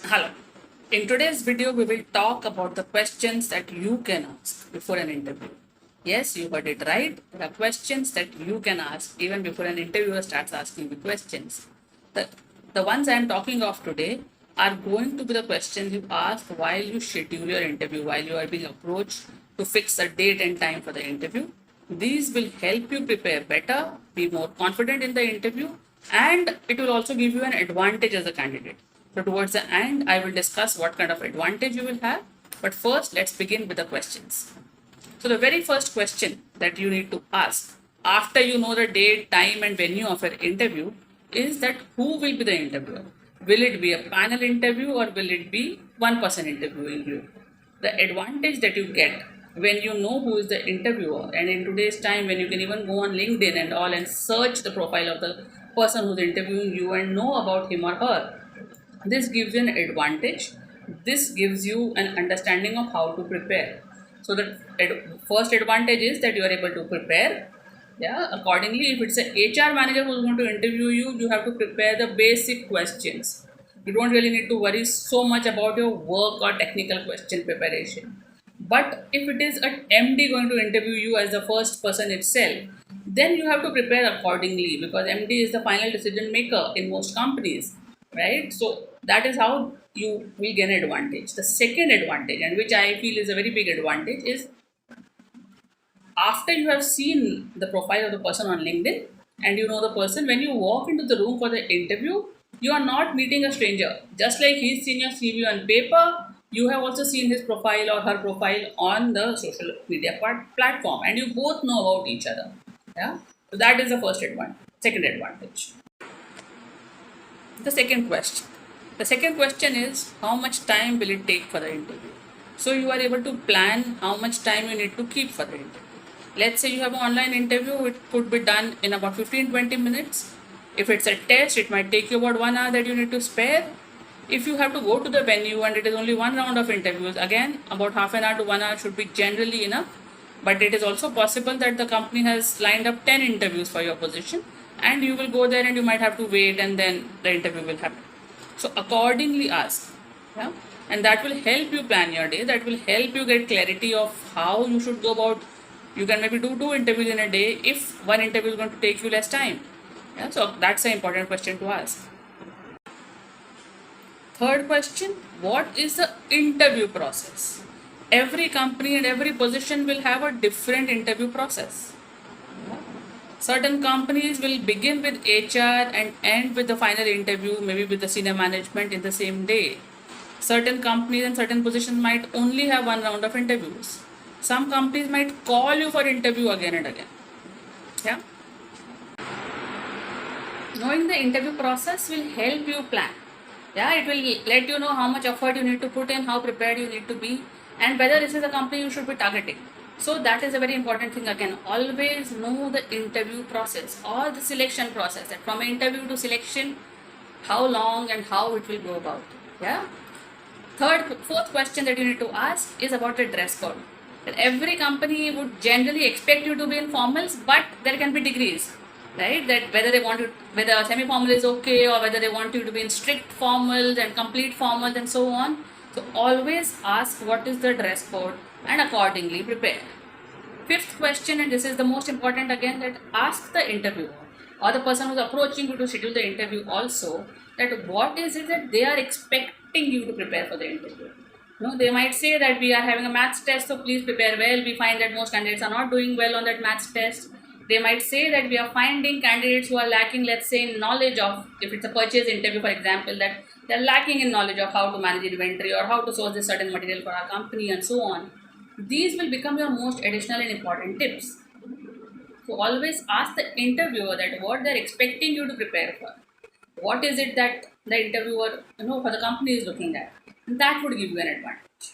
Hello. In today's video, we will talk about the questions that you can ask before an interview. Yes, you heard it right. There are questions that you can ask even before an interviewer starts asking you questions. The, the ones I am talking of today are going to be the questions you ask while you schedule your interview, while you are being approached to fix a date and time for the interview. These will help you prepare better, be more confident in the interview, and it will also give you an advantage as a candidate. So, towards the end, I will discuss what kind of advantage you will have. But first, let's begin with the questions. So, the very first question that you need to ask after you know the date, time, and venue of an interview is that who will be the interviewer? Will it be a panel interview or will it be one person interviewing you? The advantage that you get when you know who is the interviewer, and in today's time, when you can even go on LinkedIn and all and search the profile of the person who's interviewing you and know about him or her, this gives you an advantage. This gives you an understanding of how to prepare. So the first advantage is that you are able to prepare. Yeah, accordingly, if it's an HR manager who's going to interview you, you have to prepare the basic questions. You don't really need to worry so much about your work or technical question preparation. But if it is an MD going to interview you as the first person itself, then you have to prepare accordingly because MD is the final decision maker in most companies, right? So that is how you will gain advantage. The second advantage, and which I feel is a very big advantage, is after you have seen the profile of the person on LinkedIn and you know the person, when you walk into the room for the interview, you are not meeting a stranger. Just like he's seen your CV on paper, you have also seen his profile or her profile on the social media platform, and you both know about each other. Yeah, so that is the first advantage. Second advantage. The second question. The second question is how much time will it take for the interview? So you are able to plan how much time you need to keep for the interview. Let's say you have an online interview, it could be done in about 15-20 minutes. If it's a test, it might take you about 1 hour that you need to spare. If you have to go to the venue and it is only one round of interviews, again, about half an hour to 1 hour should be generally enough. But it is also possible that the company has lined up 10 interviews for your position and you will go there and you might have to wait and then the interview will happen. So accordingly ask. Yeah? And that will help you plan your day. That will help you get clarity of how you should go about. You can maybe do 2 interviews in a day if one interview is going to take you less time. Yeah? So that's an important question to ask. Third question, what is the interview process? Every company and every position will have a different interview process. Certain companies will begin with HR and end with the final interview, maybe with the senior management in the same day. Certain companies and certain positions might only have one round of interviews. Some companies might call you for interview again and again. Yeah. Knowing the interview process will help you plan. Yeah, it will let you know how much effort you need to put in, how prepared you need to be, and whether this is a company you should be targeting. So that is a very important thing. Again, always know the interview process or the selection process, that from interview to selection, how long and how it will go about. Yeah. Fourth question that you need to ask is about the dress code. That every company would generally expect you to be in formals, but there can be degrees, right? That whether they want you, whether semi-formal is okay, or whether they want you to be in strict formals and complete formals and so on. So always ask what is the dress code and accordingly prepare. Fifth question, and this is the most important again, that ask the interviewer or the person who's approaching you to schedule the interview also, that what is it that they are expecting you to prepare for the interview. No, they might say that we are having a maths test, so please prepare well. We find that most candidates are not doing well on that maths test. They might say that we are finding candidates who are lacking, let's say, in knowledge of, if it's a purchase interview, for example, that they're lacking in knowledge of how to manage inventory or how to source this certain material for our company and so on. These will become your most additional and important tips. So always ask the interviewer that what they're expecting you to prepare for. What is it that the interviewer, for the company is looking at? That would give you an advantage.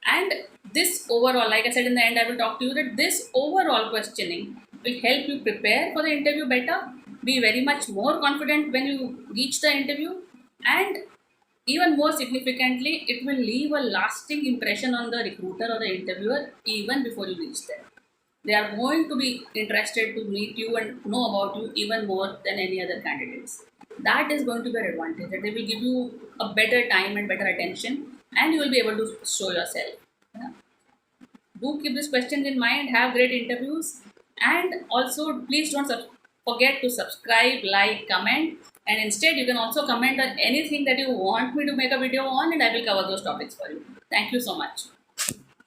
And this overall, like I said in the end, I will talk to you that this overall questioning will help you prepare for the interview better, be very much more confident when you reach the interview, and even more significantly, it will leave a lasting impression on the recruiter or the interviewer even before you reach there. They are going to be interested to meet you and know about you even more than any other candidates. That is going to be an advantage, that they will give you a better time and better attention, and you will be able to show yourself. Yeah. Do keep these questions in mind, have great interviews, and also please don't forget to subscribe, like, comment, and instead you can also comment on anything that you want me to make a video on, and I will cover those topics for you. Thank you so much.